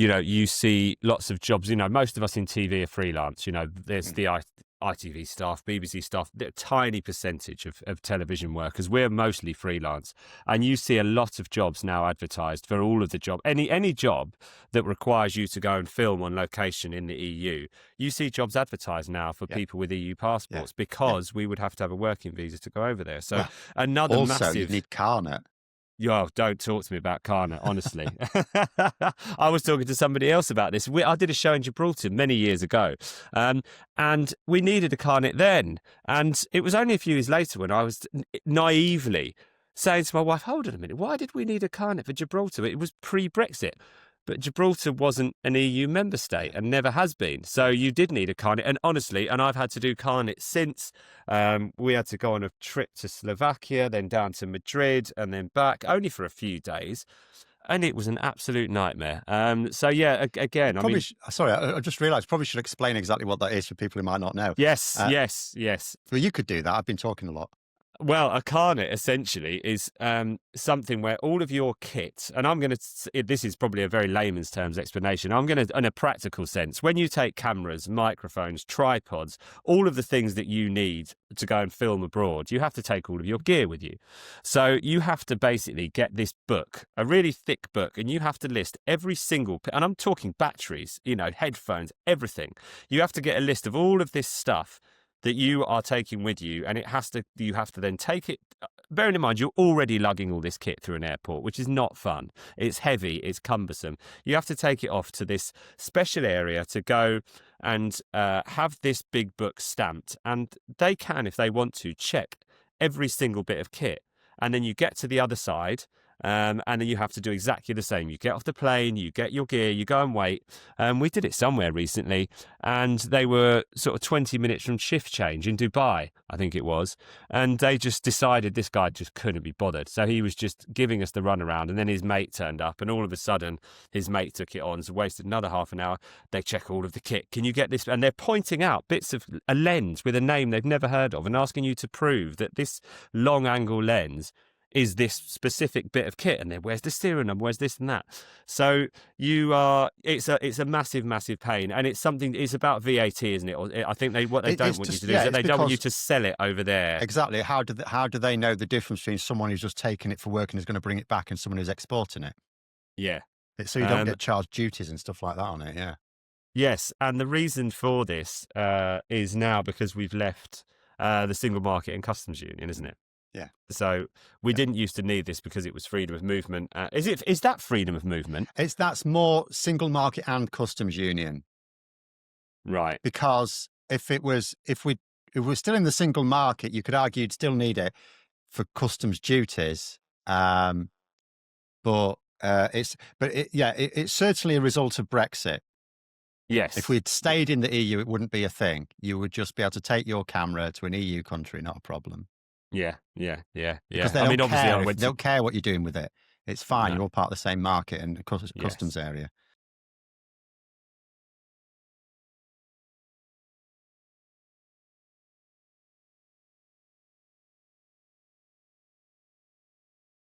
you see lots of jobs. Most of us in TV are freelance. There's the ITV staff, BBC staff, a tiny percentage of television workers. We're mostly freelance. And you see a lot of jobs now advertised for all of the job. Any job that requires you to go and film on location in the EU, you see jobs advertised now for people with EU passports because we would have to have a working visa to go over there. So another also, massive... you need Carnet. Don't talk to me about Carnet, honestly. I was talking to somebody else about this. I did a show in Gibraltar many years ago, and we needed a Carnet then. And it was only a few years later when I was naively saying to my wife, hold on a minute, why did we need a Carnet for Gibraltar? It was pre-Brexit. But Gibraltar wasn't an EU member state and never has been. So you did need a Carnet. And honestly, I've had to do Carnet since. We had to go on a trip to Slovakia, then down to Madrid and then back, only for a few days. And it was an absolute nightmare. Again, Sorry, I just realised, probably should explain exactly what that is for people who might not know. Yes. Well, you could do that. I've been talking a lot. Well, a Carnet essentially is something where all of your kit, and this is probably a very layman's terms explanation. I'm going to, in a practical sense, when you take cameras, microphones, tripods, all of the things that you need to go and film abroad, you have to take all of your gear with you. So you have to basically get this book, a really thick book, and you have to list every single, and I'm talking batteries, headphones, everything. You have to get a list of all of this stuff that you are taking with you, and you have to then take it. Bearing in mind, you're already lugging all this kit through an airport, which is not fun. It's heavy, it's cumbersome. You have to take it off to this special area to go and have this big book stamped, and they can, if they want to, check every single bit of kit. And then you get to the other side, and then you have to do exactly the same. You get off the plane, you get your gear, you go and wait. We did it somewhere recently, and they were sort of 20 minutes from shift change in Dubai, I think it was. And they just decided this guy just couldn't be bothered. So he was just giving us the runaround, and then his mate turned up, and all of a sudden his mate took it on, so wasted another half an hour. They check all of the kit. Can you get this? And they're pointing out bits of a lens with a name they've never heard of and asking you to prove that this long angle lens is this specific bit of kit, and then where's the serial number, where's this and that. So it's a massive pain, and it's about VAT, isn't it? I think what they don't want you to do is that they don't want you to sell it over there. Exactly. How do they know the difference between someone who's just taking it for work and is going to bring it back and someone who's exporting it? Yeah. So you don't get charged duties and stuff like that on it, yeah. Yes, and the reason for this is now because we've left the single market and customs union, isn't it? Yeah. So we didn't used to need this because it was freedom of movement. Is that freedom of movement? That's more single market and customs union. Right. Because if we're still in the single market, you could argue you'd still need it for customs duties. It's certainly a result of Brexit. Yes. If we'd stayed in the EU, it wouldn't be a thing. You would just be able to take your camera to an EU country, not a problem. Yeah. Because they don't care what you're doing with it. It's fine. No. You're all part of the same market and customs area.